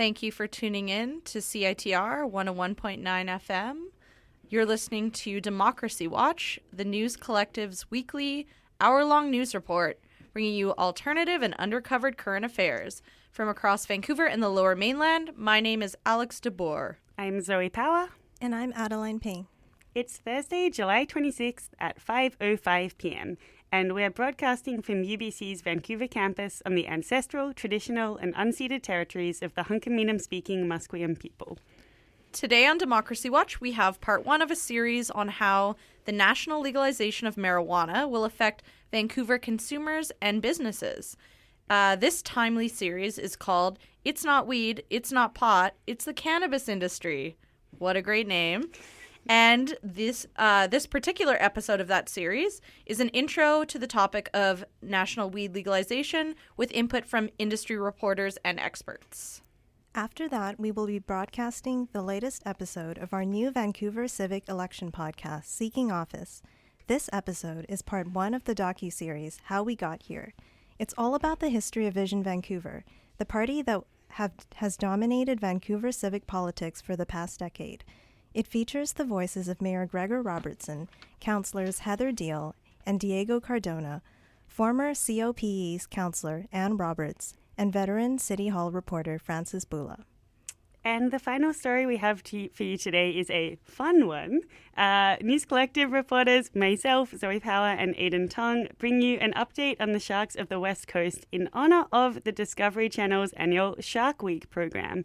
Thank you for tuning in to CITR 101.9 FM. You're listening to Democracy Watch, the News Collective's weekly, hour-long news report, bringing you alternative and undercovered current affairs. From across Vancouver and the Lower Mainland, my name is Alex DeBoer. I'm Zoe Power. And I'm Adeline Ping. It's Thursday, July 26th at 5:05 p.m. and we're broadcasting from UBC's Vancouver campus on the ancestral, traditional and unceded territories of the Hunkaminam-speaking Musqueam people. Today on Democracy Watch, we have part one of a series on how the national legalization of marijuana will affect Vancouver consumers and businesses. This timely series is called It's Not Weed, It's Not Pot, It's the Cannabis Industry. What a great name. And this particular episode of that series is an intro to the topic of national weed legalization with input from industry reporters and experts. After that, we will be broadcasting the latest episode of our new Vancouver Civic Election podcast, Seeking Office. This episode is part one of the docuseries, How We Got Here. It's all about the history of Vision Vancouver, the party that has dominated Vancouver civic politics for the past decade. It features the voices of Mayor Gregor Robertson, councillors Heather Deal and Diego Cardona, former COPE's councillor Anne Roberts, and veteran City Hall reporter Francis Bula. And the final story we have for you today is a fun one. News Collective reporters, myself, Zoe Power and Aidan Tong, bring you an update on the sharks of the West Coast in honour of the Discovery Channel's annual Shark Week program.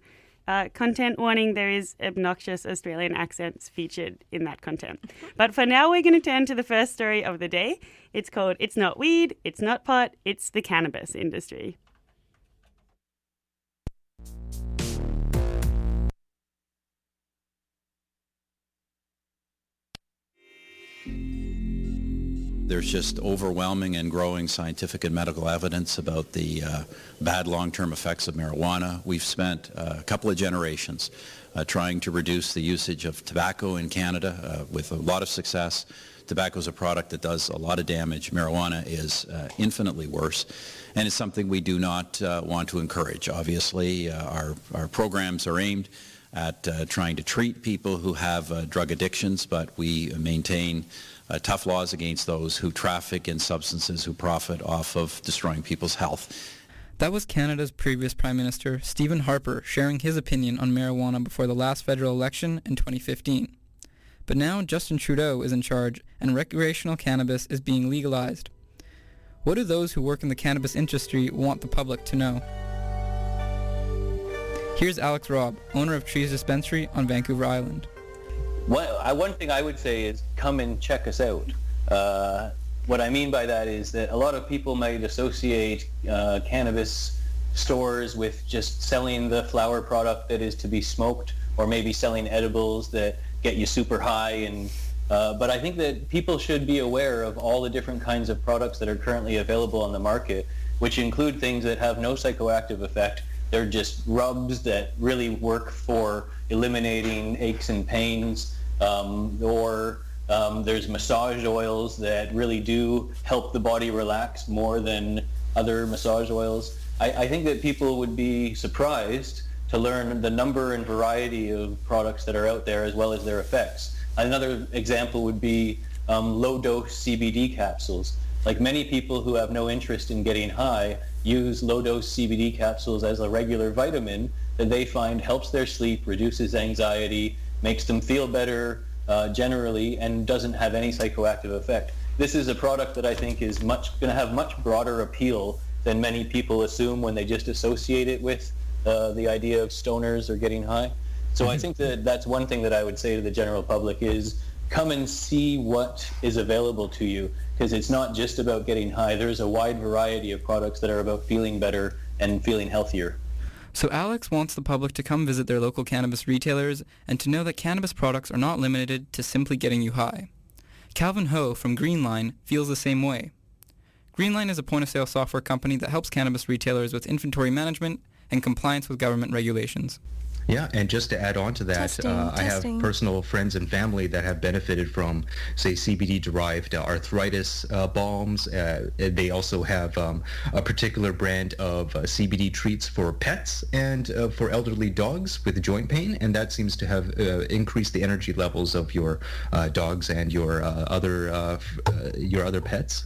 Content warning, there is obnoxious Australian accents featured in that content. But for now, we're going to turn to the first story of the day. It's called It's Not Weed, It's Not Pot, It's the Cannabis Industry. There's just overwhelming and growing scientific and medical evidence about the bad long-term effects of marijuana. We've spent a couple of generations trying to reduce the usage of tobacco in Canada with a lot of success. Tobacco is a product that does a lot of damage. Marijuana is infinitely worse, and it's something we do not want to encourage. Obviously, our programs are aimed at trying to treat people who have drug addictions, but we maintain tough laws against those who traffic in substances, who profit off of destroying people's health. That was Canada's previous Prime Minister, Stephen Harper, sharing his opinion on marijuana before the last federal election in 2015. But now Justin Trudeau is in charge and recreational cannabis is being legalized. What do those who work in the cannabis industry want the public to know? Here's Alex Robb, owner of Trees Dispensary on Vancouver Island. One thing I would say is come and check us out. What I mean by that is that a lot of people might associate cannabis stores with just selling the flower product that is to be smoked, or maybe selling edibles that get you super high. But I think that people should be aware of all the different kinds of products that are currently available on the market, which include things that have no psychoactive effect. They're just rubs that really work for eliminating aches and pains, or there's massage oils that really do help the body relax more than other massage oils. I think that people would be surprised to learn the number and variety of products that are out there as well as their effects. Another example would be low-dose CBD capsules. Like many people who have no interest in getting high use low-dose CBD capsules as a regular vitamin that they find helps their sleep, reduces anxiety, makes them feel better generally, and doesn't have any psychoactive effect. This is a product that I think is going to have much broader appeal than many people assume when they just associate it with the idea of stoners or getting high. So I think that that's one thing that I would say to the general public is come and see what is available to you, because it's not just about getting high. There's a wide variety of products that are about feeling better and feeling healthier. So Alex wants the public to come visit their local cannabis retailers and to know that cannabis products are not limited to simply getting you high. Calvin Ho from Greenline feels the same way. Greenline is a point-of-sale software company that helps cannabis retailers with inventory management and compliance with government regulations. Yeah, and just to add on to that, I have personal friends and family that have benefited from, say, CBD-derived arthritis balms. They also have a particular brand of CBD treats for pets and for elderly dogs with joint pain, and that seems to have increased the energy levels of your dogs and your other pets.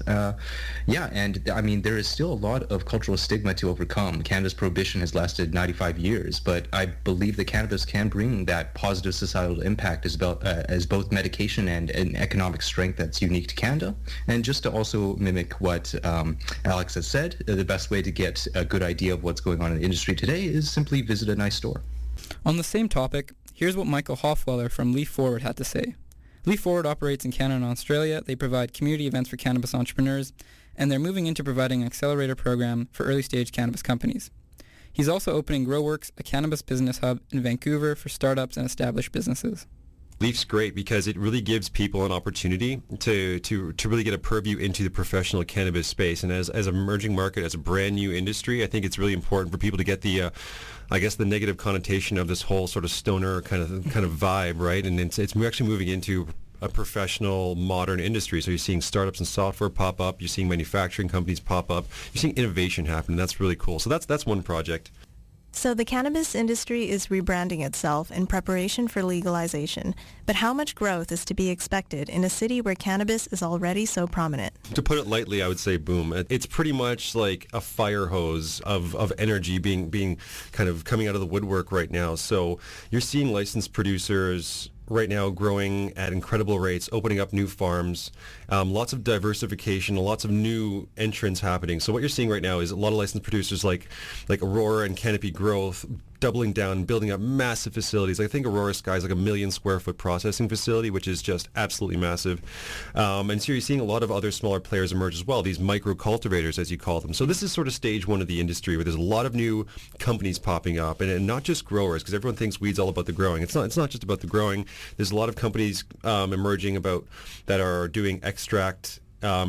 Yeah, and I mean, there is still a lot of cultural stigma to overcome. Canada's prohibition has lasted 95 years, but I believe that cannabis can bring that positive societal impact as both medication and an economic strength that's unique to Canada. And just to also mimic what Alex has said, the best way to get a good idea of what's going on in the industry today is simply visit a nice store. On the same topic, here's what Michael Hoffweller from Leaf Forward had to say. Leaf Forward operates in Canada and Australia. They provide community events for cannabis entrepreneurs, and they're moving into providing an accelerator program for early-stage cannabis companies. He's also opening GrowWorks, a cannabis business hub in Vancouver for startups and established businesses. Leaf's great because it really gives people an opportunity to really get a purview into the professional cannabis space. And as an emerging market, as a brand new industry, I think it's really important for people to get the negative connotation of this whole sort of stoner kind of vibe, right? And it's actually moving into a professional modern industry. So you're seeing startups and software pop up, you're seeing manufacturing companies pop up, you're seeing innovation happen, and that's really cool. So that's one project. So the cannabis industry is rebranding itself in preparation for legalization, but how much growth is to be expected in a city where cannabis is already so prominent? To put it lightly, I would say boom. It's pretty much like a fire hose of energy being kind of coming out of the woodwork right now. So you're seeing licensed producers right now growing at incredible rates, opening up new farms, lots of diversification, lots of new entrants happening. So what you're seeing right now is a lot of licensed producers like Aurora and Canopy Growth doubling down, building up massive facilities. I think Aurora Sky is like 1 million square foot processing facility, which is just absolutely massive. And so you're seeing a lot of other smaller players emerge as well, these micro cultivators, as you call them. So this is sort of stage one of the industry where there's a lot of new companies popping up, and not just growers, because everyone thinks weed's all about the growing. It's not just about the growing. There's a lot of companies emerging that are doing extract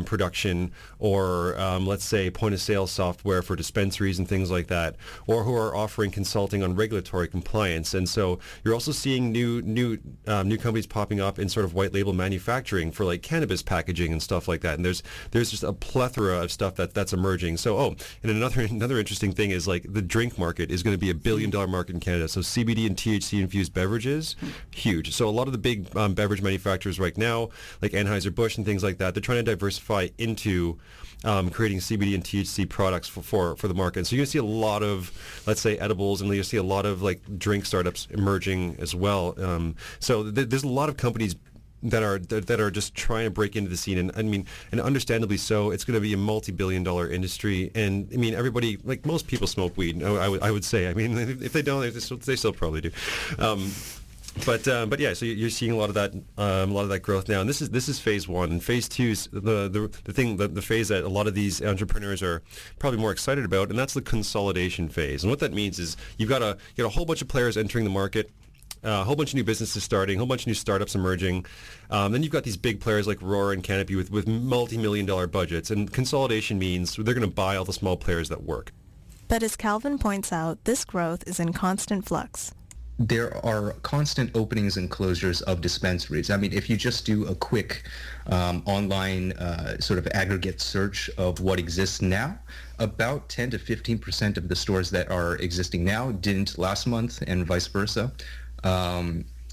production, or let's say point of sale software for dispensaries and things like that, or who are offering consulting on regulatory compliance. And so you're also seeing new companies popping up in sort of white label manufacturing for like cannabis packaging and stuff like that. And there's just a plethora of stuff that's emerging. So and another interesting thing is like the drink market is going to be $1 billion market in Canada. So CBD and THC infused beverages, huge. So a lot of the big beverage manufacturers right now, like Anheuser-Busch and things like that, they're trying to diversify into creating CBD and THC products for the market. So you're going to see a lot of, let's say, edibles, and you'll see a lot of like drink startups emerging as well. So there's a lot of companies that are just trying to break into the scene, and I mean, and understandably so. It's going to be a multi-billion-dollar industry, and I mean, everybody, like most people, smoke weed. I would say. I mean, if they don't, they still probably do. But yeah, so you're seeing a lot of that growth now, and this is phase one. And phase two is the phase that a lot of these entrepreneurs are probably more excited about, and that's the consolidation phase. And what that means is you've got a whole bunch of players entering the market, a whole bunch of new businesses starting, a whole bunch of new startups emerging. Then you've got these big players like Aurora and Canopy with multi-million-dollar budgets, and consolidation means they're going to buy all the small players that work. But as Calvin points out, this growth is in constant flux. There are constant openings and closures of dispensaries. I mean, if you just do a quick online sort of aggregate search of what exists now, about 10 to 15% of the stores that are existing now didn't last month, and vice versa.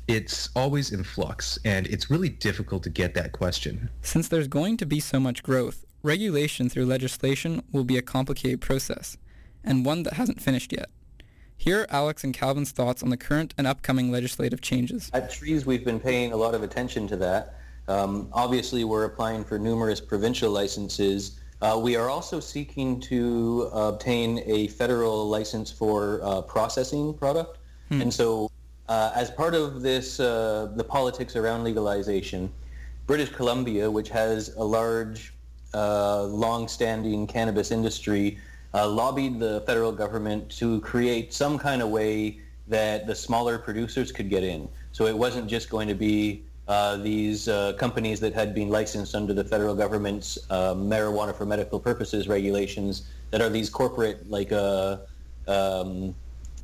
It's always in flux, and it's really difficult to get that question. Since there's going to be so much growth, regulation through legislation will be a complicated process, and one that hasn't finished yet. Here are Alex and Calvin's thoughts on the current and upcoming legislative changes. At Trees, we've been paying a lot of attention to that. Obviously, we're applying for numerous provincial licenses. We are also seeking to obtain a federal license for processing product. And so as part of this, the politics around legalization, British Columbia, which has a large, long-standing cannabis industry, lobbied the federal government to create some kind of way that the smaller producers could get in. So it wasn't just going to be these companies that had been licensed under the federal government's marijuana for medical purposes regulations that are these corporate, like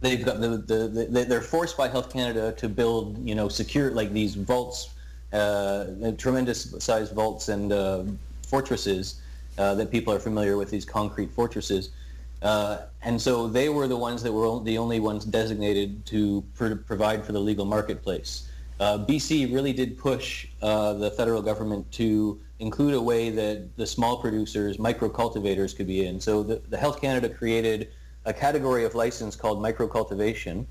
they've got they're forced by Health Canada to build, secure, like, these vaults, tremendous sized vaults and fortresses that people are familiar with, these concrete fortresses. And so they were the ones that were the only ones designated to provide for the legal marketplace. BC really did push the federal government to include a way that the small producers, micro-cultivators, could be in. So the Health Canada created a category of license called micro-cultivation,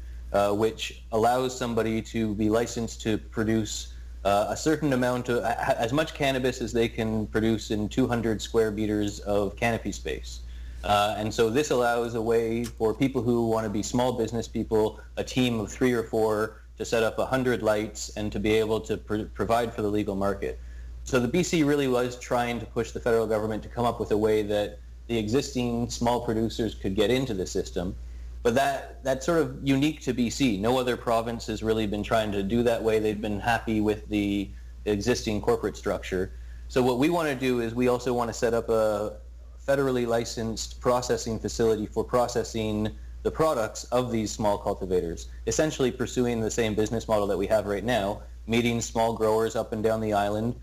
which allows somebody to be licensed to produce a certain amount of, as much cannabis as they can produce in 200 square meters of canopy space. And so this allows a way for people who want to be small business people, a team of 3 or 4, to set up 100 lights and to be able to provide for the legal market. So the BC really was trying to push the federal government to come up with a way that the existing small producers could get into the system. But that's sort of unique to BC. No other province has really been trying to do that way. They've been happy with the existing corporate structure. So what we want to do is we also want to set up a federally licensed processing facility for processing the products of these small cultivators, essentially pursuing the same business model that we have right now, meeting small growers up and down the island,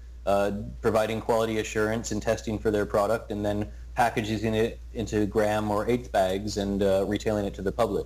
providing quality assurance and testing for their product, and then packaging it into gram or eighth bags and retailing it to the public.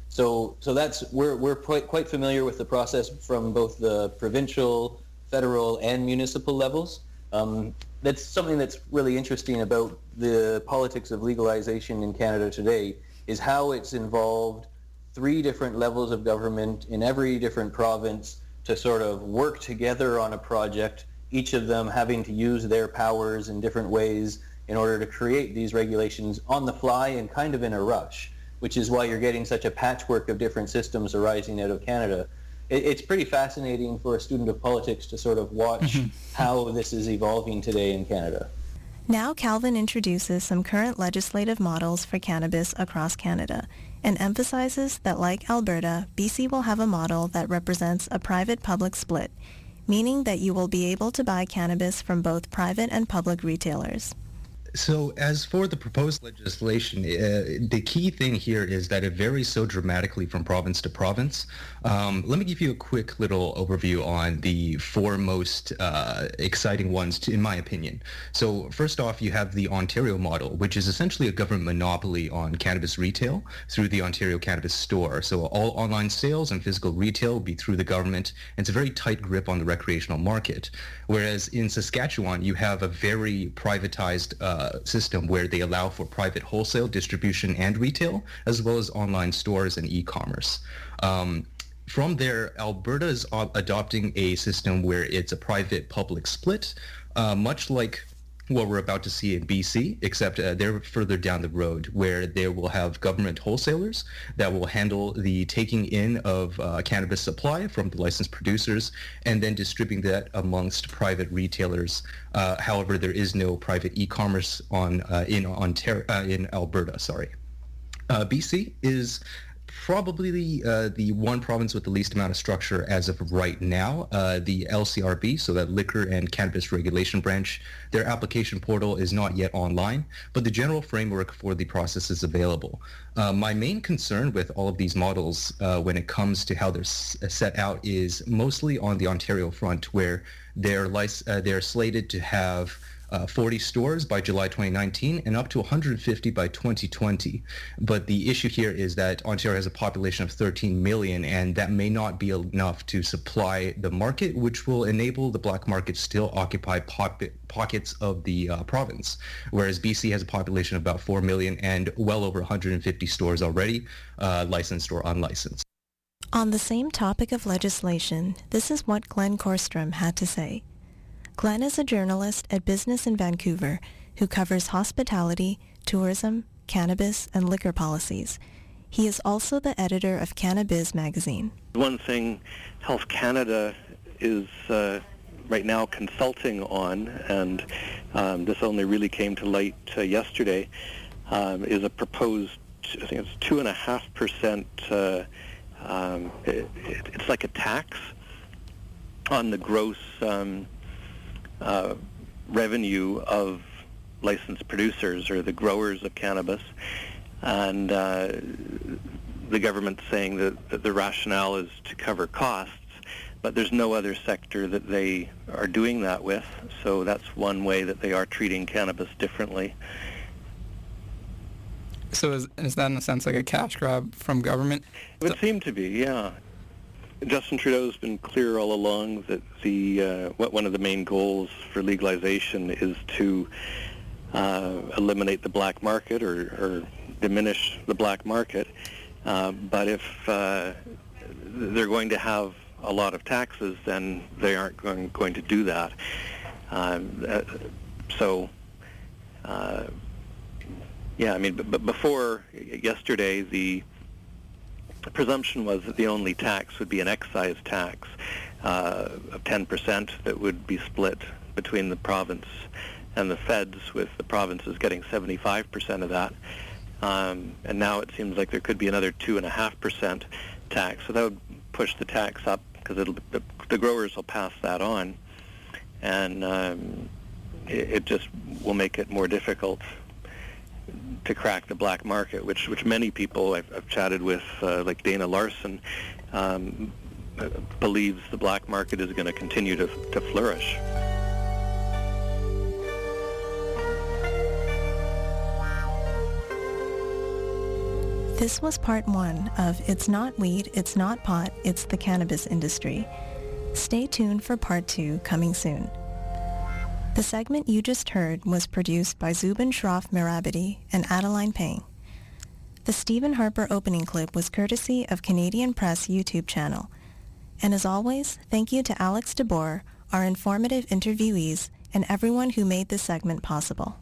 So that's we're quite familiar with the process from both the provincial, federal, and municipal levels. That's something that's really interesting about the politics of legalization in Canada today, is how it's involved 3 different levels of government in every different province to sort of work together on a project, each of them having to use their powers in different ways in order to create these regulations on the fly and kind of in a rush, which is why you're getting such a patchwork of different systems arising out of Canada. It's pretty fascinating for a student of politics to sort of watch how this is evolving today in Canada. Now Calvin introduces some current legislative models for cannabis across Canada and emphasizes that, like Alberta, BC will have a model that represents a private-public split, meaning that you will be able to buy cannabis from both private and public retailers. So as for the proposed legislation, the key thing here is that it varies so dramatically from province to province. Let me give you a quick little overview on the 4 most exciting ones, in my opinion. So first off, you have the Ontario model, which is essentially a government monopoly on cannabis retail through the Ontario Cannabis Store. So all online sales and physical retail will be through the government, and it's a very tight grip on the recreational market. Whereas in Saskatchewan, you have a very privatized system where they allow for private wholesale distribution and retail, as well as online stores and e-commerce. From there, Alberta is adopting a system where it's a private-public split, much like what we're about to see in BC, except they're further down the road, where they will have government wholesalers that will handle the taking in of cannabis supply from the licensed producers and then distributing that amongst private retailers. However, there is no private e-commerce in Alberta. BC is probably the one province with the least amount of structure as of right now. The LCRB, so that Liquor and Cannabis Regulation Branch, their application portal is not yet online, but the general framework for the process is available. My main concern with all of these models when it comes to how they're set out is mostly on the Ontario front, where they're slated to have 40 stores by July 2019 and up to 150 by 2020. But the issue here is that Ontario has a population of 13 million, and that may not be enough to supply the market, which will enable the black market still occupy pockets of the province. Whereas BC has a population of about 4 million and well over 150 stores already, licensed or unlicensed. On the same topic of legislation, this is what Glenn Korstrom had to say. Glenn is a journalist at Business in Vancouver who covers hospitality, tourism, cannabis, and liquor policies. He is also the editor of Cannabis magazine. One thing Health Canada is right now consulting on, and this only really came to light yesterday, is a proposed, I think it's 2.5%, it's like a tax on the gross revenue of licensed producers or the growers of cannabis, and the government's saying that the rationale is to cover costs, but there's no other sector that they are doing that with. So that's one way that they are treating cannabis differently. So is that in a sense like a cash grab from government? It would seem to be, yeah. Justin Trudeau's been clear all along that one of the main goals for legalization is to eliminate the black market or diminish the black market. But if they're going to have a lot of taxes, then they aren't going to do that. Yeah, I mean, but before yesterday, the presumption was that the only tax would be an excise tax of 10% that would be split between the province and the feds, with the provinces getting 75% of that. And now it seems like there could be another 2.5% tax. So that would push the tax up because the growers will pass that on, and it just will make it more difficult to crack the black market, which many people I've chatted with, like Dana Larson, believes the black market is going to continue to flourish. This was part 1 of It's Not Weed, It's Not Pot, It's the Cannabis Industry. Stay tuned for part 2 coming soon. The segment you just heard was produced by Zubin Shroff Mirabity and Adeline Pang. The Stephen Harper opening clip was courtesy of Canadian Press YouTube channel. And as always, thank you to Alex DeBoer, our informative interviewees, and everyone who made this segment possible.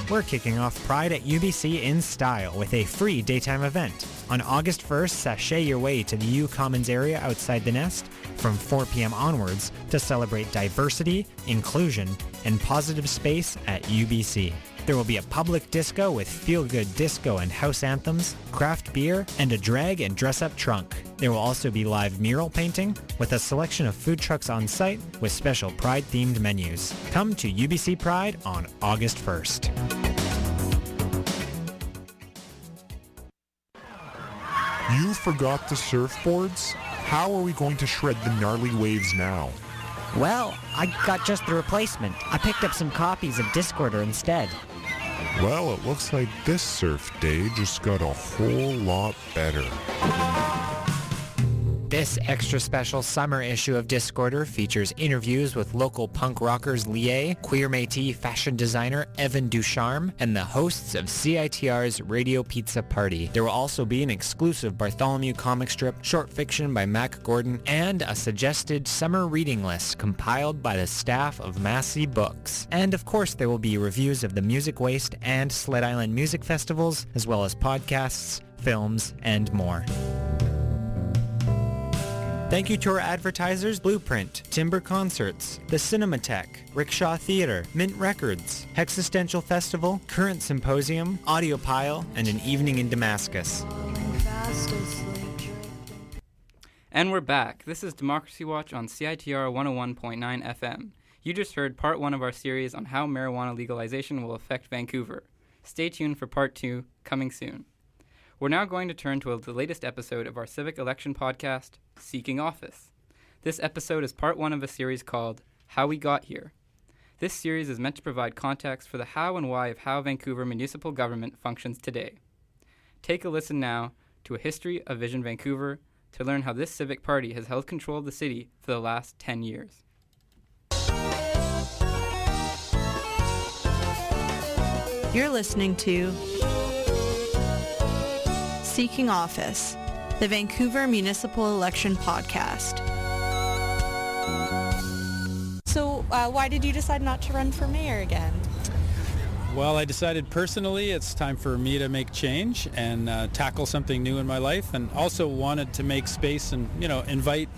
We're kicking off Pride at UBC in style with a free daytime event. On August 1st, sashay your way to the U Commons area outside the Nest from 4 p.m. onwards to celebrate diversity, inclusion, and positive space at UBC. There will be a public disco with feel-good disco and house anthems, craft beer, and a drag and dress-up trunk. There will also be live mural painting with a selection of food trucks on site with special Pride-themed menus. Come to UBC Pride on August 1st. You forgot the surfboards? How are we going to shred the gnarly waves now? Well, I got just the replacement. I picked up some copies of Discorder instead. Well, it looks like this surf day just got a whole lot better. This extra special summer issue of Discorder features interviews with local punk rockers Lié, queer Métis fashion designer Evan Ducharme, and the hosts of CITR's Radio Pizza Party. There will also be an exclusive Bartholomew comic strip, short fiction by Mac Gordon, and a suggested summer reading list compiled by the staff of Massey Books. And of course there will be reviews of the Music Waste and Sled Island music festivals, as well as podcasts, films, and more. Thank you to our advertisers Blueprint, Timber Concerts, the Cinematheque, Rickshaw Theatre, Mint Records, Hexistential Festival, Current Symposium, Audiopile, and An Evening in Damascus. And we're back. This is Democracy Watch on CITR 101.9 FM. You just heard part 1 of our series on how marijuana legalization will affect Vancouver. Stay tuned for part 2, coming soon. We're now going to turn to the latest episode of our civic election podcast, Seeking Office. This episode is part 1 of a series called How We Got Here. This series is meant to provide context for the how and why of how Vancouver municipal government functions today. Take a listen now to a history of Vision Vancouver to learn how this civic party has held control of the city for the last 10 years. You're listening to Seeking Office, the Vancouver Municipal Election Podcast. So, why did you decide not to run for mayor again? Well, I decided personally it's time for me to make change and tackle something new in my life, and also wanted to make space and, invite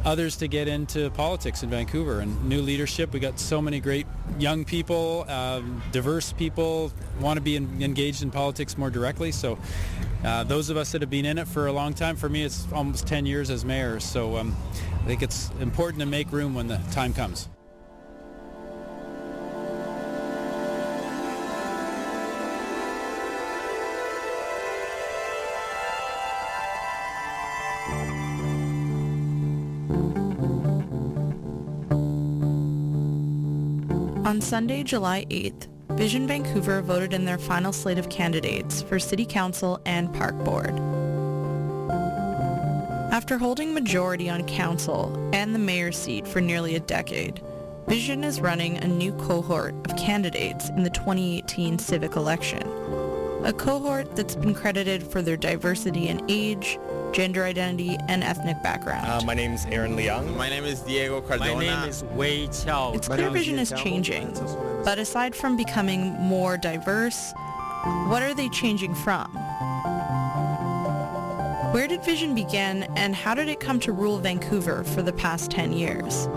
others to get into politics in Vancouver and new leadership. We got so many great young people, diverse people, want to be engaged in politics more directly. So those of us that have been in it for a long time, for me it's almost 10 years as mayor. So I think it's important to make room when the time comes. On Sunday, July 8th, Vision Vancouver voted in their final slate of candidates for City Council and Park Board. After holding majority on council and the mayor's seat for nearly a decade, Vision is running a new cohort of candidates in the 2018 civic election. A cohort that's been credited for their diversity in age, gender identity, and ethnic background. My name is Aaron Liang. My name is Diego Cardona. My name is Wei Chao. It's clear Vision is changing, but aside from becoming more diverse, what are they changing from? Where did Vision begin, and how did it come to rule Vancouver for the past 10 years?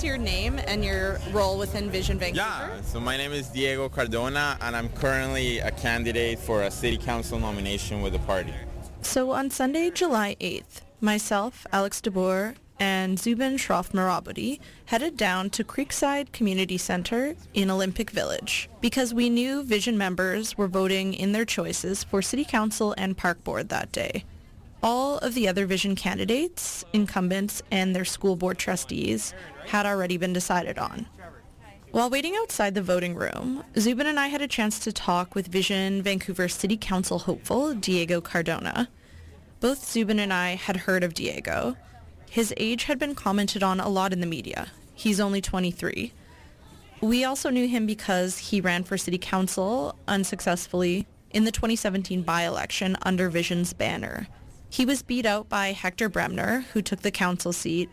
Your name and your role within Vision Vancouver? Yeah, so my name is Diego Cardona, and I'm currently a candidate for a city council nomination with the party. So on Sunday, July 8th, myself, Alex DeBoer, and Zubin Shroff Marabudi headed down to Creekside Community Center in Olympic Village because we knew Vision members were voting in their choices for City Council and Park Board that day. All of the other Vision candidates, incumbents, and their school board trustees had already been decided on. While waiting outside the voting room, Zubin and I had a chance to talk with Vision Vancouver City Council hopeful Diego Cardona. Both Zubin and I had heard of Diego. His age had been commented on a lot in the media. He's only 23. We also knew him because he ran for City Council unsuccessfully in the 2017 by-election under Vision's banner. He was beat out by Hector Bremner, who took the council seat,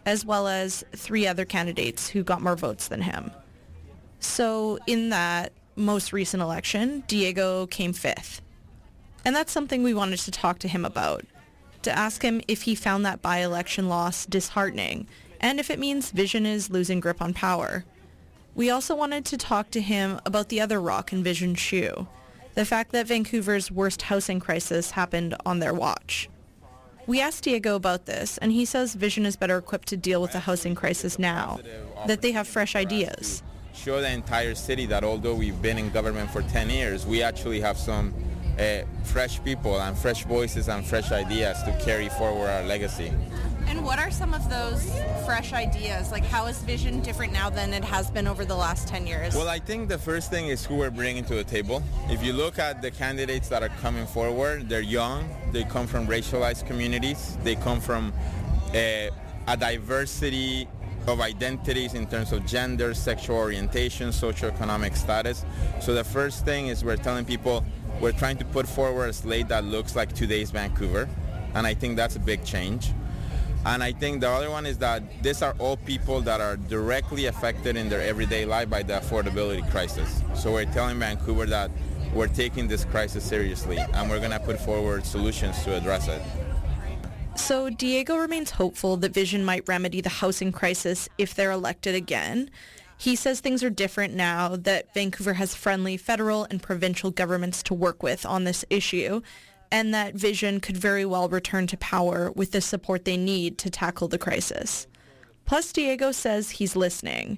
as well as 3 other candidates who got more votes than him. So in that most recent election, Diego came 5th. And that's something we wanted to talk to him about, to ask him if he found that by-election loss disheartening, and if it means Vision is losing grip on power. We also wanted to talk to him about the other rock in Vision's shoe, the fact that Vancouver's worst housing crisis happened on their watch. We asked Diego about this, and he says Vision is better equipped to deal with the housing crisis now, that they have fresh ideas. Show the entire city that although we've been in government for 10 years, we actually have some fresh people and fresh voices and fresh ideas to carry forward our legacy. And what are some of those fresh ideas? Like, how is Vision different now than it has been over the last 10 years? Well, I think the first thing is who we're bringing to the table. If you look at the candidates that are coming forward, they're young, they come from racialized communities, they come from a diversity of identities in terms of gender, sexual orientation, socioeconomic status. So the first thing is we're telling people we're trying to put forward a slate that looks like today's Vancouver, and I think that's a big change. And I think the other one is that these are all people that are directly affected in their everyday life by the affordability crisis. So we're telling Vancouver that we're taking this crisis seriously and we're going to put forward solutions to address it. So Diego remains hopeful that Vision might remedy the housing crisis if they're elected again. He says things are different now that Vancouver has friendly federal and provincial governments to work with on this issue, and that Vision could very well return to power with the support they need to tackle the crisis. Plus, Diego says he's listening.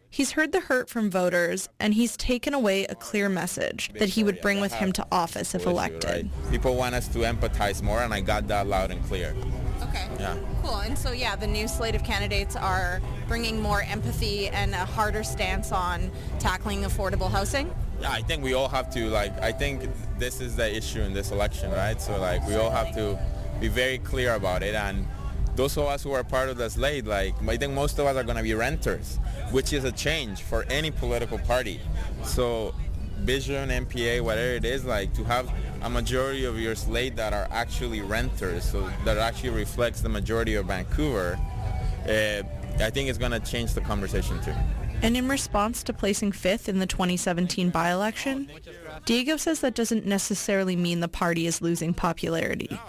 He's heard the hurt from voters, and he's taken away a clear message that he would bring with him to office if elected. Right? People want us to empathize more, and I got that loud and clear. Okay. Yeah. Cool. And so, yeah, the new slate of candidates are bringing more empathy and a harder stance on tackling affordable housing? Yeah, I think we all have to, I think this is the issue in this election, right? So, we all have to be very clear about it. And those of us who are part of the slate, I think most of us are going to be renters, which is a change for any political party. So, Vision, MPA, whatever it is, to have a majority of your slate that are actually renters, so that actually reflects the majority of Vancouver, I think it's going to change the conversation too. And in response to placing 5th in the 2017 by-election, Diego says that doesn't necessarily mean the party is losing popularity.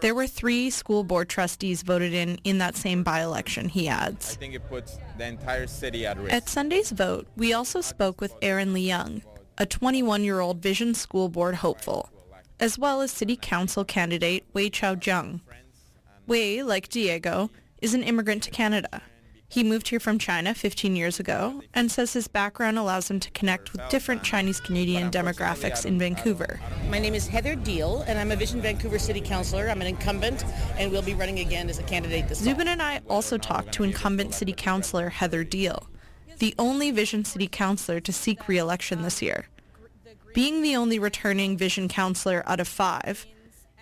There were 3 school board trustees voted in that same by-election, he adds. I think it puts the entire city at risk. At Sunday's vote, we also spoke with Aaron Liang, a 21-year-old Vision School Board hopeful, as well as City Council candidate Wei Chao. Wei, like Diego, is an immigrant to Canada. He moved here from China 15 years ago and says his background allows him to connect with different Chinese-Canadian demographics in Vancouver. My name is Heather Deal, and I'm a Vision Vancouver City Councillor. I'm an incumbent, and will be running again as a candidate this fall. Zubin and I also talked to incumbent City Councillor Heather Deal, the only Vision City Councillor to seek re-election this year. Being the only returning Vision Councillor out of 5,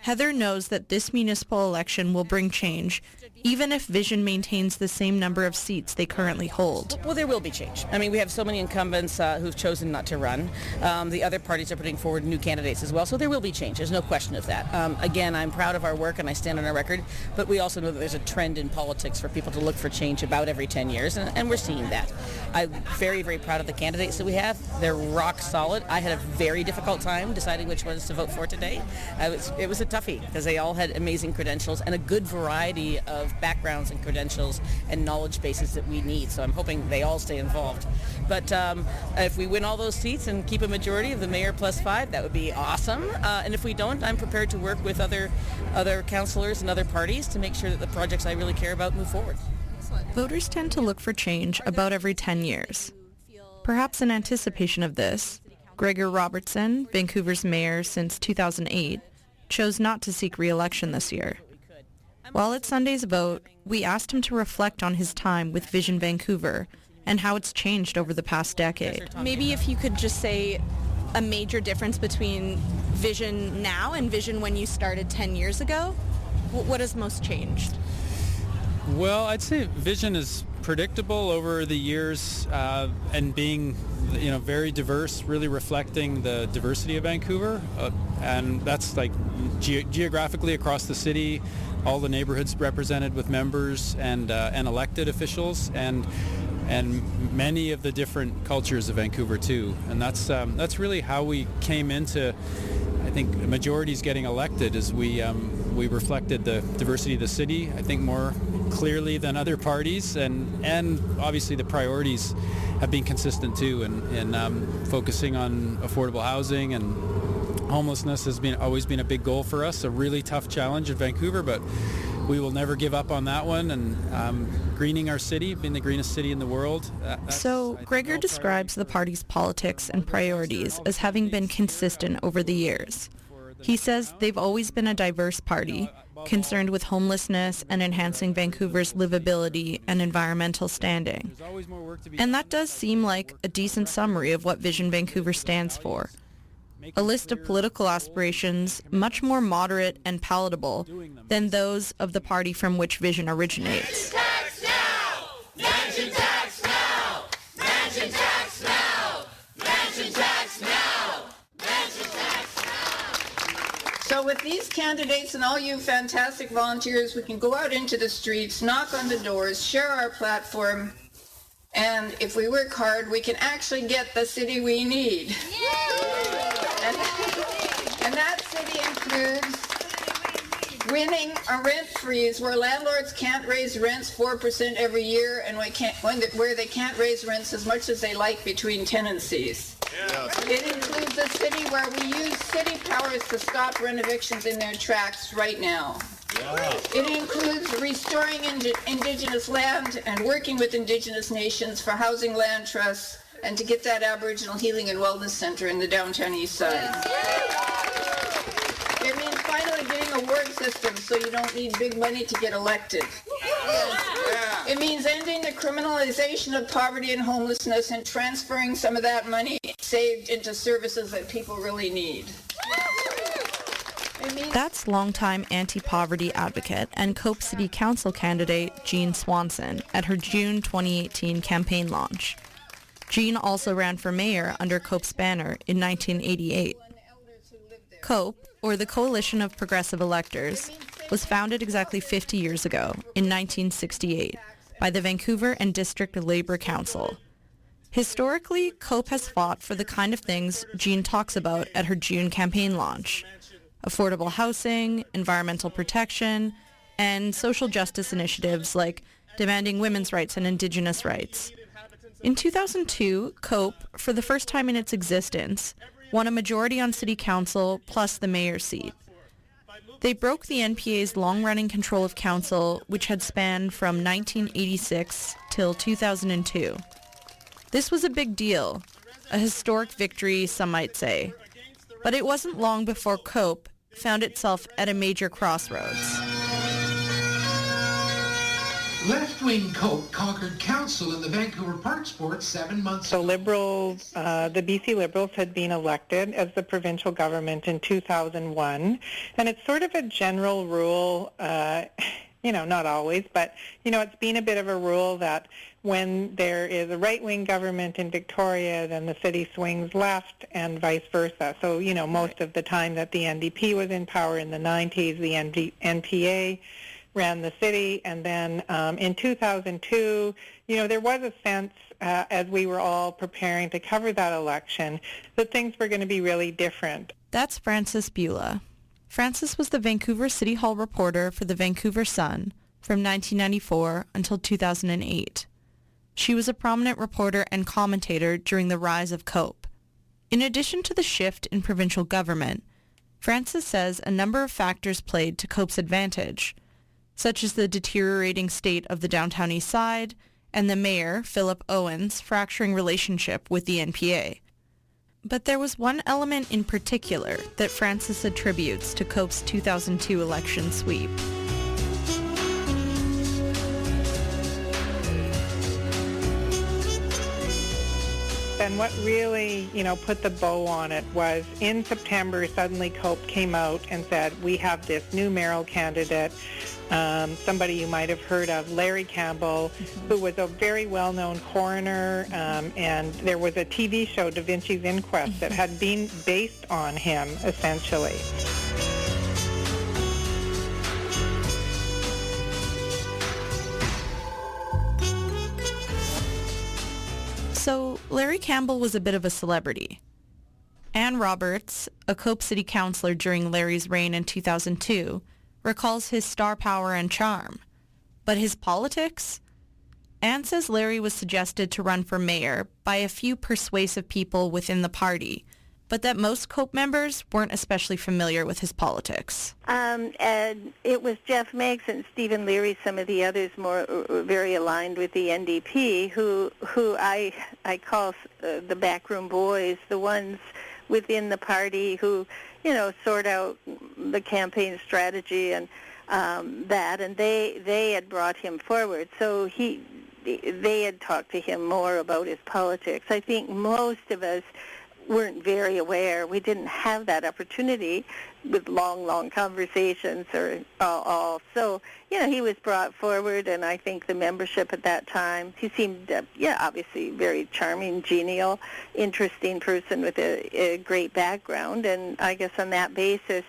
Heather knows that this municipal election will bring change, even if Vision maintains the same number of seats they currently hold. Well, there will be change. I mean, we have so many incumbents who've chosen not to run. The other parties are putting forward new candidates as well, so there will be change. There's no question of that. Again, I'm proud of our work and I stand on our record, but we also know that there's a trend in politics for people to look for change about every 10 years, and we're seeing that. I'm very, very proud of the candidates that we have. They're rock solid. I had a very difficult time deciding which ones to vote for today. It was a toughie because they all had amazing credentials and a good variety of backgrounds and credentials and knowledge bases that we need. So I'm hoping they all stay involved. But if we win all those seats and keep a majority of the mayor plus 5, that would be awesome. And if we don't, I'm prepared to work with other councillors and other parties to make sure that the projects I really care about move forward. Voters tend to look for change about every 10 years. Perhaps in anticipation of this, Gregor Robertson, Vancouver's mayor since 2008, chose not to seek re-election this year. While at Sunday's vote, we asked him to reflect on his time with Vision Vancouver and how it's changed over the past decade. Maybe if you could just say a major difference between Vision now and Vision when you started 10 years ago, what has most changed? Well, I'd say Vision is predictable over the years and being very diverse, really reflecting the diversity of Vancouver. And that's like geographically across the city, all the neighborhoods represented with members and elected officials, and many of the different cultures of Vancouver too. And that's really how we came into, I think, majorities getting elected, is we reflected the diversity of the city, I think, more clearly than other parties, and obviously the priorities have been consistent too, and focusing on affordable housing and homelessness has always been a big goal for us, a really tough challenge in Vancouver, but we will never give up on that one. And greening our city, being the greenest city in the world. So Gregor describes the party's politics and priorities as having been consistent over the years. He says they've always been a diverse party, concerned with homelessness and enhancing Vancouver's livability and environmental standing. And that does seem like a decent summary of what Vision Vancouver stands for. A list of political aspirations much more moderate and palatable than those of the party from which Vision originates. Tax now! Mansion tax now! Mansion tax now! Mansion tax now! Mansion tax now! So with these candidates and all you fantastic volunteers, we can go out into the streets, knock on the doors, share our platform, and if we work hard, we can actually get the city we need. And that city includes winning a rent freeze where landlords can't raise rents 4% every year, and where they can't raise rents as much as they like between tenancies. It includes a city where we use city powers to stop rent evictions in their tracks right now. It includes restoring Indigenous land and working with Indigenous nations for housing land trusts and to get that Aboriginal Healing and Wellness Center in the downtown east side. It means finally getting a ward system so you don't need big money to get elected. It means ending the criminalization of poverty and homelessness and transferring some of that money saved into services that people really need. That's longtime anti-poverty advocate and Cope City Council candidate Jean Swanson at her June 2018 campaign launch. Jean also ran for mayor under Cope's banner in 1988. Cope, or the Coalition of Progressive Electors, was founded exactly 50 years ago, in 1968, by the Vancouver and District Labour Council. Historically, Cope has fought for the kind of things Jean talks about at her June campaign launch: affordable housing, environmental protection, and social justice initiatives like demanding women's rights and Indigenous rights. In 2002, Cope, for the first time in its existence, won a majority on city council plus the mayor's seat. They broke the NPA's long-running control of council, which had spanned from 1986 till 2002. This was a big deal, a historic victory, some might say. But it wasn't long before COPE found itself at a major crossroads. Left-wing COPE conquered council in the Vancouver Park Sports 7 months ago. So Liberals, the BC Liberals had been elected as the provincial government in 2001, and it's sort of a general rule, not always, but, it's been a bit of a rule that when there is a right-wing government in Victoria, then the city swings left and vice versa. So, most of the time that the NDP was in power in the 90s, the NPA ran the city, and then in 2002, there was a sense, as we were all preparing to cover that election, that things were going to be really different. That's Frances Beulah. Frances was the Vancouver City Hall reporter for the Vancouver Sun from 1994 until 2008. She was a prominent reporter and commentator during the rise of COPE. In addition to the shift in provincial government, Frances says a number of factors played to COPE's advantage, such as the deteriorating state of the downtown east side and the mayor, Philip Owens' fracturing relationship with the NPA. But there was one element in particular that Frances attributes to COPE's 2002 election sweep. And what really, put the bow on it was in September, suddenly COPE came out and said, we have this new mayoral candidate, somebody you might have heard of, Larry Campbell, who was a very well-known coroner, and there was a TV show, Da Vinci's Inquest, that had been based on him, essentially. So Larry Campbell was a bit of a celebrity. Ann Roberts, a COPE city councillor during Larry's reign in 2002, recalls his star power and charm. But his politics? Ann says Larry was suggested to run for mayor by a few persuasive people within the party, but that most COPE members weren't especially familiar with his politics. And it was Jeff Meigs and Stephen Leary, some of the others more very aligned with the NDP, who I call the backroom boys, the ones within the party who, sort out the campaign strategy and that, and they had brought him forward. So they had talked to him more about his politics. I think most of us weren't very aware. We didn't have that opportunity with long conversations or all. So, he was brought forward, and I think the membership at that time, he seemed, obviously very charming, genial, interesting person with a great background, and I guess on that basis,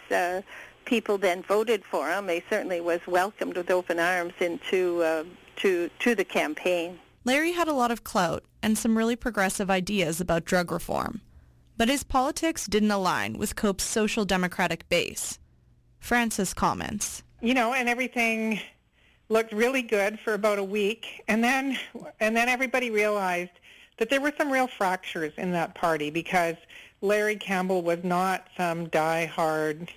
people then voted for him. He certainly was welcomed with open arms into to the campaign. Larry had a lot of clout and some really progressive ideas about drug reform. But his politics didn't align with COPE's social democratic base. Frances comments. And everything looked really good for about a week, and then everybody realized that there were some real fractures in that party because Larry Campbell was not some die-hard,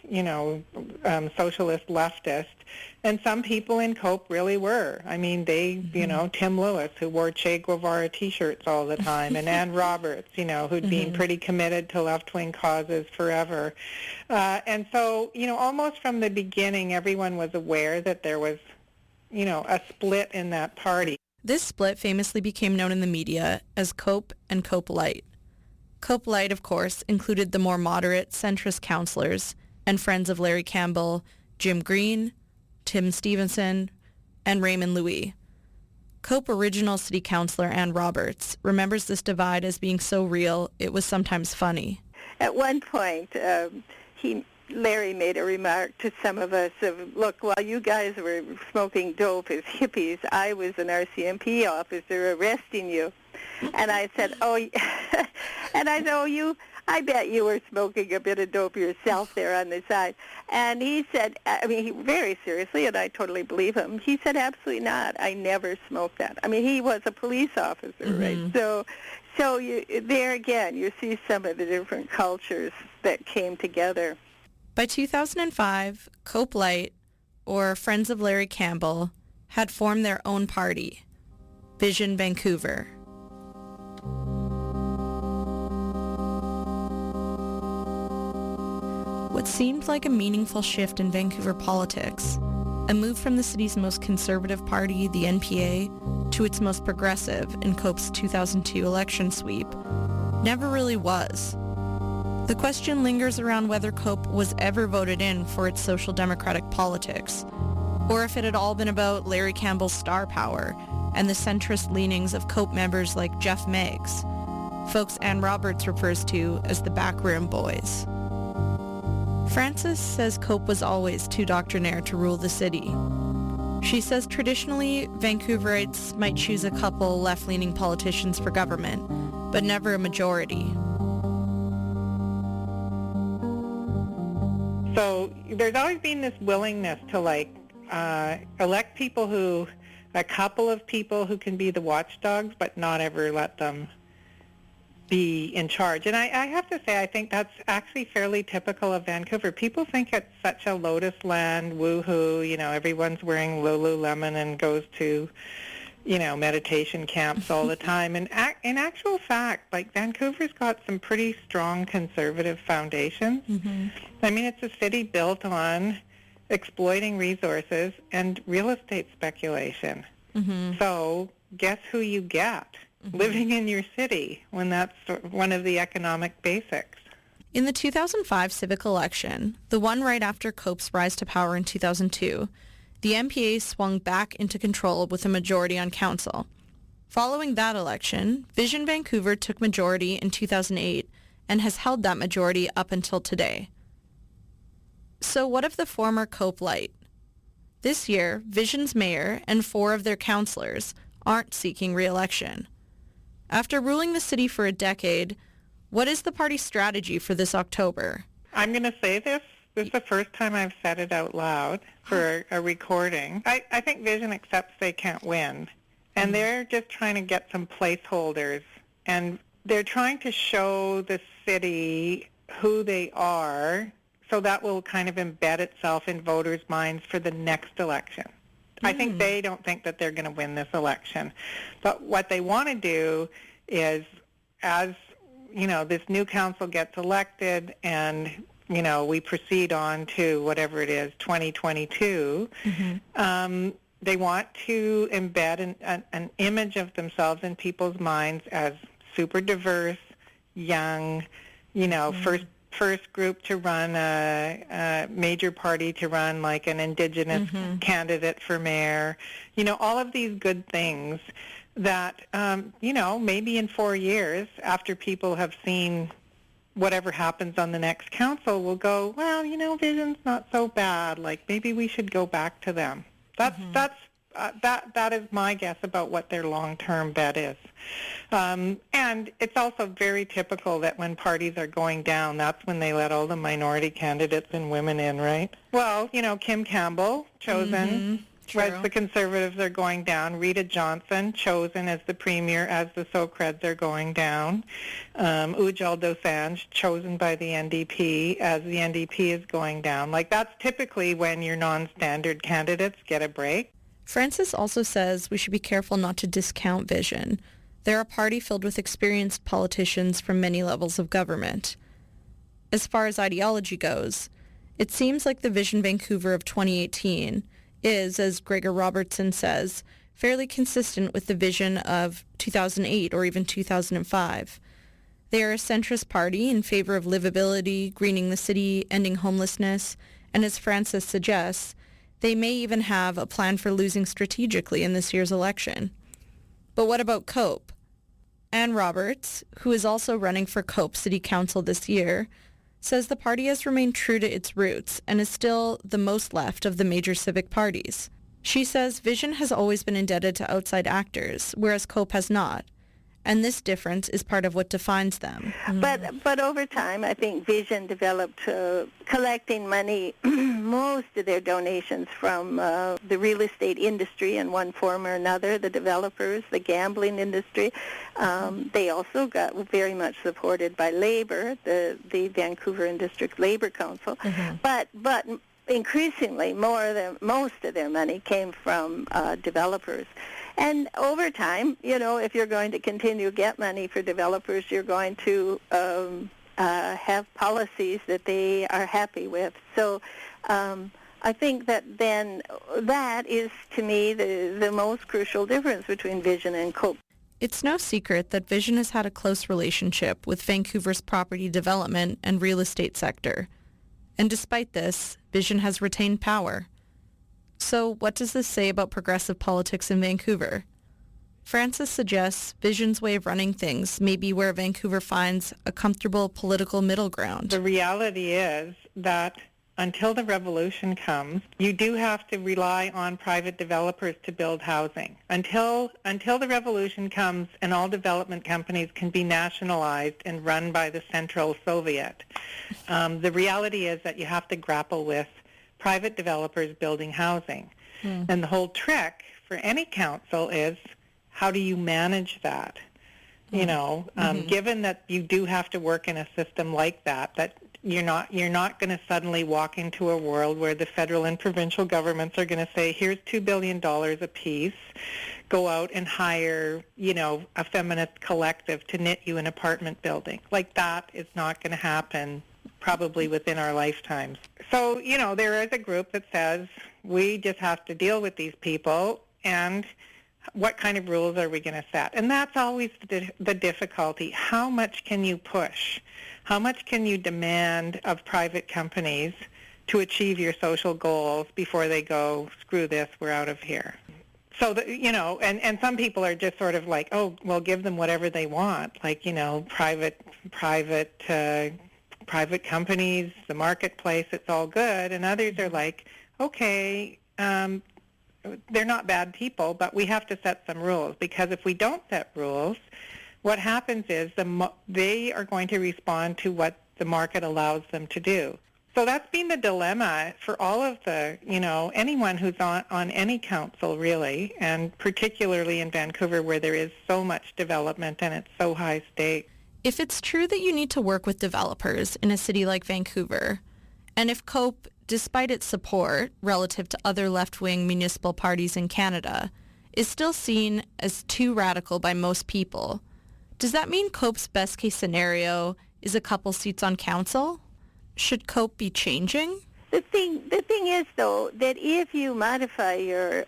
socialist leftist, and some people in COPE really were. I mean, they, Tim Lewis, who wore Che Guevara T-shirts all the time, and Ann Roberts, who'd been pretty committed to left-wing causes forever. And so, almost from the beginning, everyone was aware that there was, a split in that party. This split famously became known in the media as COPE and COPE Light. COPE Light, of course, included the more moderate centrist councillors and friends of Larry Campbell, Jim Green, Tim Stevenson, and Raymond Louis. COPE original city councillor Ann Roberts remembers this divide as being so real it was sometimes funny. At one point, Larry made a remark to some of us of, look, while you guys were smoking dope as hippies, I was an RCMP officer arresting you. And I said, I bet you were smoking a bit of dope yourself there on the side. And he said, very seriously, and I totally believe him, he said, absolutely not. I never smoked that. I mean, he was a police officer, right? So there again, you see some of the different cultures that came together. By 2005, Cope Light, or Friends of Larry Campbell, had formed their own party, Vision Vancouver. What seemed like a meaningful shift in Vancouver politics, a move from the city's most conservative party, the NPA, to its most progressive in Cope's 2002 election sweep, never really was. The question lingers around whether Cope was ever voted in for its social democratic politics, or if it had all been about Larry Campbell's star power and the centrist leanings of Cope members like Jeff Meigs, folks Ann Roberts refers to as the backroom boys. Frances says Cope was always too doctrinaire to rule the city. She says traditionally, Vancouverites might choose a couple left-leaning politicians for government, but never a majority. So there's always been this willingness to elect people a couple of people who can be the watchdogs, but not ever let them be in charge. And I have to say, I think that's actually fairly typical of Vancouver. People think it's such a lotus land, woohoo, everyone's wearing Lululemon and goes to, meditation camps all the time. And in actual fact, Vancouver's got some pretty strong conservative foundations. Mm-hmm. I mean, it's a city built on exploiting resources and real estate speculation. Mm-hmm. So guess who you get? Mm-hmm. Living in your city when that's one of the economic basics. In the 2005 civic election, the one right after Cope's rise to power in 2002, the NPA swung back into control with a majority on council. Following that election, Vision Vancouver took majority in 2008 and has held that majority up until today. So what of the former Cope Light? This year, Vision's mayor and 4 of their councillors aren't seeking re-election. After ruling the city for a decade, what is the party's strategy for this October? I'm going to say this. This is the first time I've said it out loud for a recording. I think Vision accepts they can't win, and they're just trying to get some placeholders, and they're trying to show the city who they are, so that will kind of embed itself in voters' minds for the next election. I think they don't think that they're going to win this election. But what they want to do is, as, this new council gets elected and, we proceed on to whatever it is, 2022, they want to embed an image of themselves in people's minds as super diverse, young, first group to run a major party to run like an indigenous candidate for mayor, all of these good things that, maybe in 4 years after people have seen whatever happens on the next council will go, well, Vision's not so bad. Maybe we should go back to them. That is my guess about what their long-term bet is. And it's also very typical that when parties are going down, that's when they let all the minority candidates and women in, right? Well, Kim Campbell, chosen as the Conservatives are going down. Rita Johnson, chosen as the Premier as the So-Creds are going down. Ujjal Dosanjh, chosen by the NDP as the NDP is going down. That's typically when your non-standard candidates get a break. Frances also says we should be careful not to discount Vision. They're a party filled with experienced politicians from many levels of government. As far as ideology goes, it seems like the Vision Vancouver of 2018 is, as Gregor Robertson says, fairly consistent with the vision of 2008 or even 2005. They are a centrist party in favor of livability, greening the city, ending homelessness, and as Frances suggests, they may even have a plan for losing strategically in this year's election. But what about Cope? Ann Roberts, who is also running for Cope City Council this year, says the party has remained true to its roots and is still the most left of the major civic parties. She says Vision has always been indebted to outside actors, whereas Cope has not, and this difference is part of what defines them. But over time, I think Vision developed collecting money, most of their donations from the real estate industry in one form or another, the developers, the gambling industry. They also got very much supported by labor, the Vancouver and District Labor Council. But increasingly, most of their money came from developers. And over time, if you're going to continue to get money for developers, you're going to have policies that they are happy with. So I think that then that is, to me, the most crucial difference between Vision and COPE. It's no secret that Vision has had a close relationship with Vancouver's property development and real estate sector. And despite this, Vision has retained power. So what does this say about progressive politics in Vancouver? Francis suggests Vision's way of running things may be where Vancouver finds a comfortable political middle ground. The reality is that until the revolution comes, you do have to rely on private developers to build housing. Until the revolution comes and all development companies can be nationalized and run by the Central Soviet, the reality is that you have to grapple with private developers building housing. And the whole trick for any council is, how do you manage that? Given that you do have to work in a system like that you're not going to suddenly walk into a world where the federal and provincial governments are going to say, here's $2 billion apiece, go out and hire, a feminist collective to knit you an apartment building. Like, that is not going to happen probably within our lifetimes. So, there is a group that says we just have to deal with these people, and what kind of rules are we going to set? And that's always the difficulty. How much can you push? How much can you demand of private companies to achieve your social goals before they go, screw this, we're out of here? So, and some people are just sort of like, oh, well, give them whatever they want, like, private companies, the marketplace, it's all good. And others are like, okay, they're not bad people, but we have to set some rules, because if we don't set rules, what happens is they are going to respond to what the market allows them to do. So that's been the dilemma for all of the, anyone who's on any council, really, and particularly in Vancouver, where there is so much development and it's so high stakes. If it's true that you need to work with developers in a city like Vancouver, and if COPE, despite its support relative to other left-wing municipal parties in Canada, is still seen as too radical by most people, does that mean COPE's best-case scenario is a couple seats on council? Should COPE be changing? The thing is, though, that if you modify your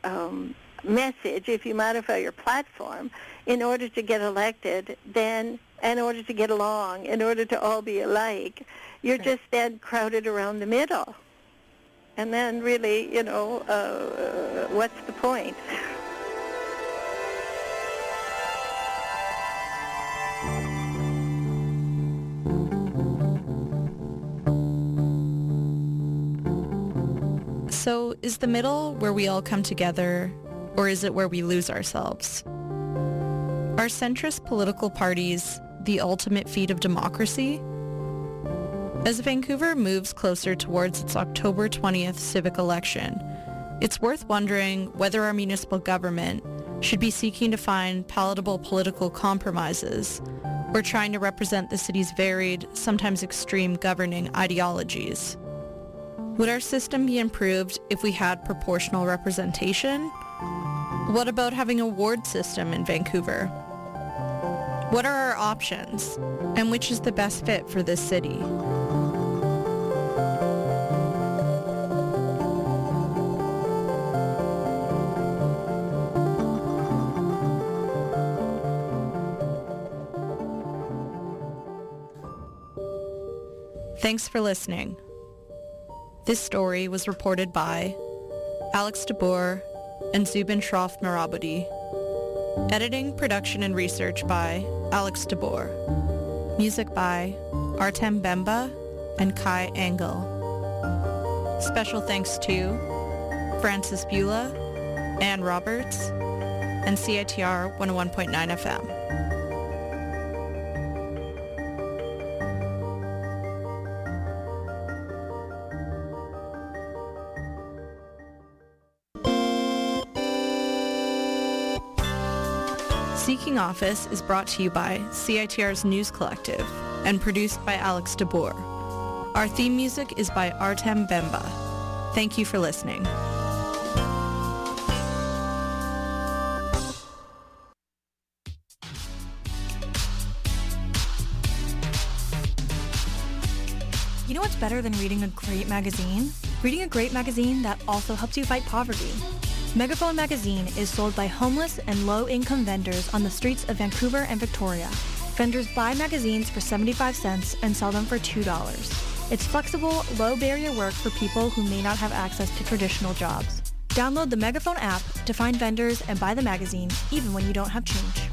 message, if you modify your platform in order to get elected, then in order to get along, in order to all be alike, you're just then crowded around the middle. And then really, what's the point? So is the middle where we all come together, or is it where we lose ourselves? Are centrist political parties the ultimate feat of democracy? As Vancouver moves closer towards its October 20th civic election, it's worth wondering whether our municipal government should be seeking to find palatable political compromises or trying to represent the city's varied, sometimes extreme governing ideologies. Would our system be improved if we had proportional representation? What about having a ward system in Vancouver? What are our options, and which is the best fit for this city? Thanks for listening. This story was reported by Alex DeBoer and Zubin Shroff Marabudi. Editing, production, and research by Alex DeBoer. Music by Artem Bemba and Kai Engel. Special thanks to Francis Beulah, Ann Roberts, and CITR 101.9 FM. Seeking Office is brought to you by CITR's News Collective and produced by Alex DeBoer. Our theme music is by Artem Bemba. Thank you for listening. You know what's better than reading a great magazine? Reading a great magazine that also helps you fight poverty. Megaphone magazine is sold by homeless and low-income vendors on the streets of Vancouver and Victoria. Vendors buy magazines for 75 cents and sell them for $2. It's flexible, low-barrier work for people who may not have access to traditional jobs. Download the Megaphone app to find vendors and buy the magazine, even when you don't have change.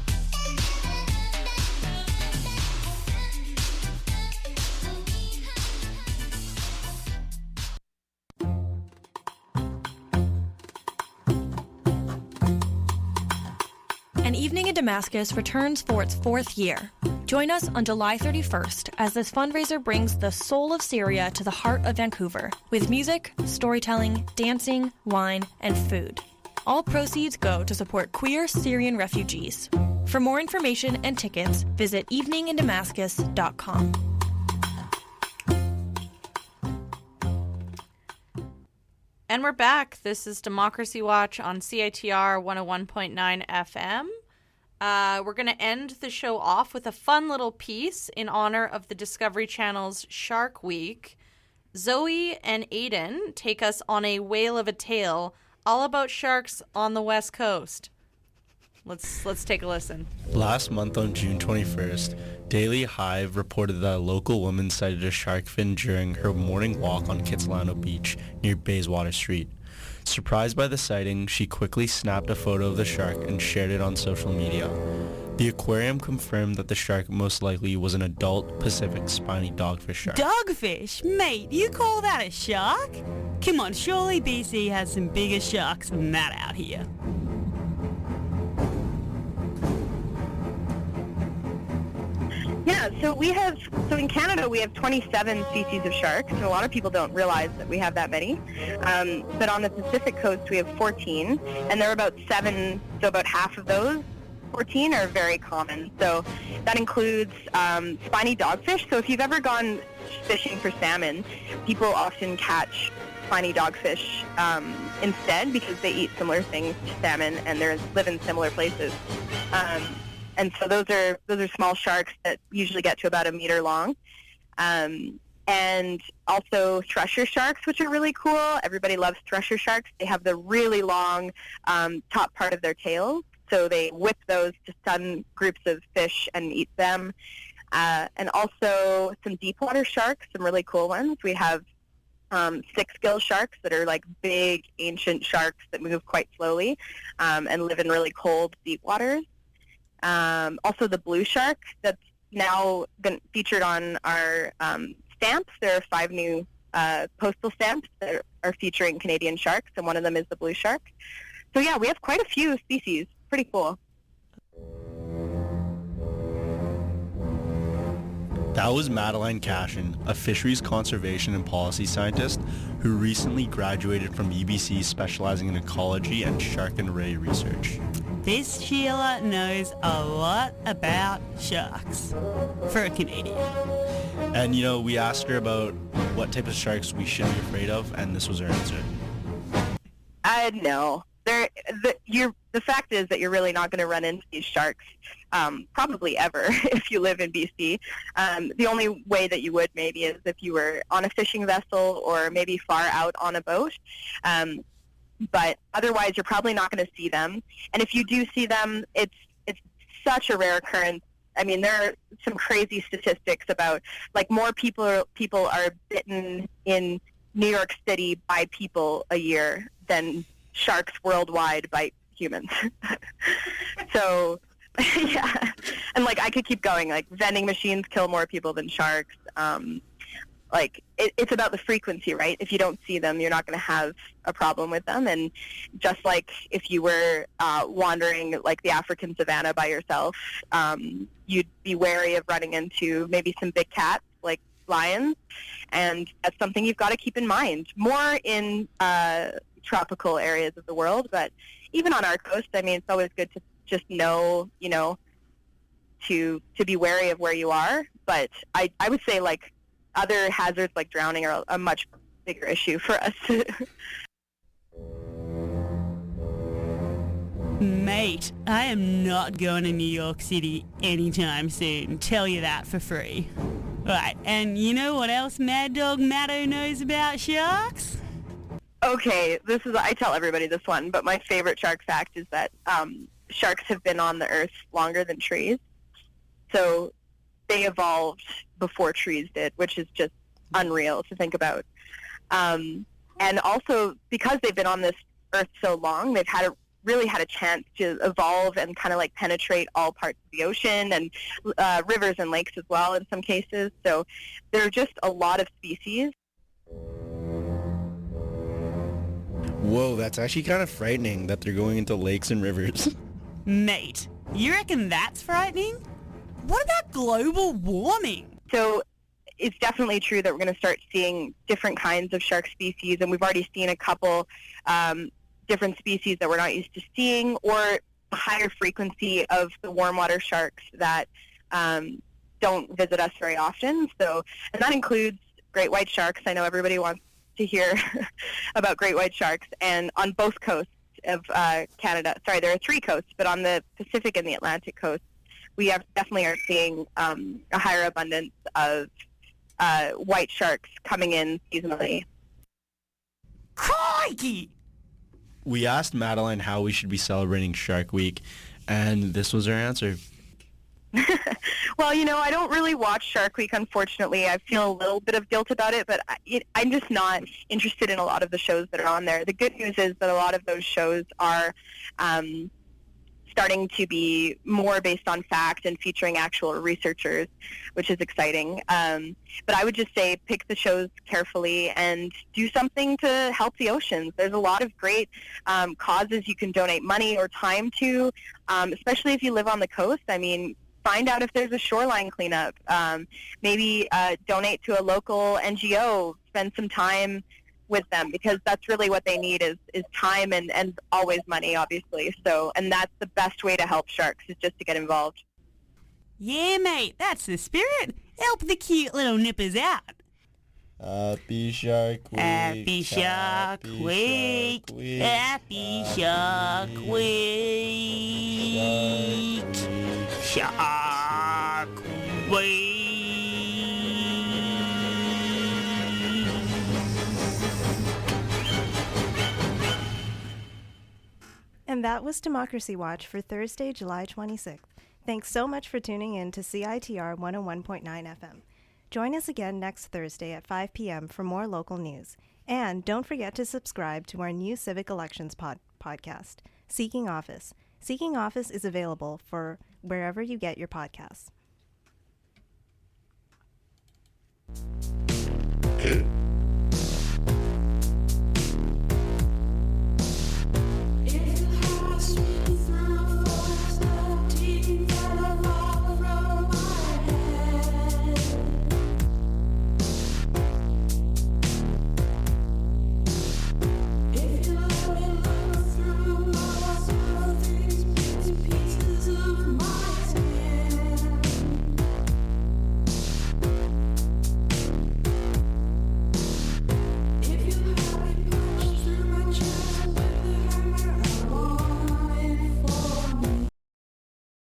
An Evening in Damascus returns for its 4th year. Join us on July 31st as this fundraiser brings the soul of Syria to the heart of Vancouver with music, storytelling, dancing, wine, and food. All proceeds go to support queer Syrian refugees. For more information and tickets, visit eveningindamascus.com. And we're back. This is Democracy Watch on CITR 101.9 FM. We're going to end the show off with a fun little piece in honor of the Discovery Channel's Shark Week. Zoe and Aiden take us on a whale of a tale all about sharks on the West Coast. Let's take a listen. Last month on June 21st, Daily Hive reported that a local woman sighted a shark fin during her morning walk on Kitsilano Beach near Bayswater Street. Surprised by the sighting, she quickly snapped a photo of the shark and shared it on social media. The aquarium confirmed that the shark most likely was an adult Pacific spiny dogfish shark. Dogfish? Mate, you call that a shark? Come on, surely BC has some bigger sharks than that out here. Yeah, so in Canada we have 27 species of sharks, and a lot of people don't realize that we have that many. But on the Pacific coast we have 14, and there are about 7, so about half of those 14 are very common. So that includes spiny dogfish. So if you've ever gone fishing for salmon, people often catch spiny dogfish instead because they eat similar things to salmon and they live in similar places. And so those are small sharks that usually get to about a meter long. And also thresher sharks, which are really cool. Everybody loves thresher sharks. They have the really long top part of their tails. So they whip those to stun groups of fish and eat them. And also some deep water sharks, some really cool ones. We have six-gill sharks that are like big ancient sharks that move quite slowly and live in really cold deep waters. Also the blue shark that's now been featured on our stamps. There are 5 new postal stamps that are featuring Canadian sharks, and one of them is the blue shark. So yeah, we have quite a few species. Pretty cool. That was Madeline Cashin, a fisheries conservation and policy scientist who recently graduated from UBC specializing in ecology and shark and ray research. This Sheila knows a lot about sharks for a Canadian. And we asked her about what type of sharks we should be afraid of, and this was her answer. No. The fact is that you're really not going to run into these sharks probably ever if you live in BC. The only way that you would maybe is if you were on a fishing vessel or maybe far out on a boat. But otherwise, you're probably not going to see them. And if you do see them, it's such a rare occurrence. I mean, there are some crazy statistics about, like, more people are bitten in New York City by people a year than sharks worldwide bite humans. So, yeah. And, like, I could keep going. Like, vending machines kill more people than sharks. It's about the frequency, right? If you don't see them, you're not going to have a problem with them. And just like if you were wandering, like, the African savanna by yourself, you'd be wary of running into maybe some big cats, like lions. And that's something you've got to keep in mind. More in tropical areas of the world, but even on our coast, I mean, it's always good to just know, to be wary of where you are. But I would say, like, other hazards like drowning are a much bigger issue for us. Mate, I am not going to New York City anytime soon. Tell you that for free. Right, and you know what else Mad Dog Matto knows about sharks? Okay, I tell everybody this one, but my favorite shark fact is that sharks have been on the earth longer than trees. So they evolved before trees did, which is just unreal to think about. And also, because they've been on this earth so long, they've really had a chance to evolve and kind of like penetrate all parts of the ocean and rivers and lakes as well in some cases. So there are just a lot of species. Whoa, that's actually kind of frightening that they're going into lakes and rivers. Mate, you reckon that's frightening? What about global warming? So it's definitely true that we're going to start seeing different kinds of shark species, and we've already seen a couple different species that we're not used to seeing, or a higher frequency of the warm water sharks that don't visit us very often. So, and that includes great white sharks. I know everybody wants to hear about great white sharks, and on both coasts of Canada. Sorry, there are 3 coasts, but on the Pacific and the Atlantic coast, we definitely are seeing a higher abundance of white sharks coming in seasonally. Crikey! We asked Madeline how we should be celebrating Shark Week, and this was her answer. Well, I don't really watch Shark Week, unfortunately. I feel a little bit of guilt about it, but I'm just not interested in a lot of the shows that are on there. The good news is that a lot of those shows are starting to be more based on fact and featuring actual researchers, which is exciting. But I would just say pick the shows carefully and do something to help the oceans. There's a lot of great causes you can donate money or time to, especially if you live on the coast. I mean, find out if there's a shoreline cleanup. Maybe donate to a local NGO. Spend some time with them, because that's really what they need is time and always money, obviously. So, and that's the best way to help sharks, is just to get involved. Yeah, mate, that's the spirit. Help the cute little nippers out. Happy Shark Week. Happy Shark Week. Happy Shark Week. Shark Week. And that was Democracy Watch for Thursday, July 26th. Thanks so much for tuning in to CITR 101.9 FM. Join us again next Thursday at 5 p.m. for more local news. And don't forget to subscribe to our new civic elections podcast, Seeking Office. Seeking Office is available for wherever you get your podcasts.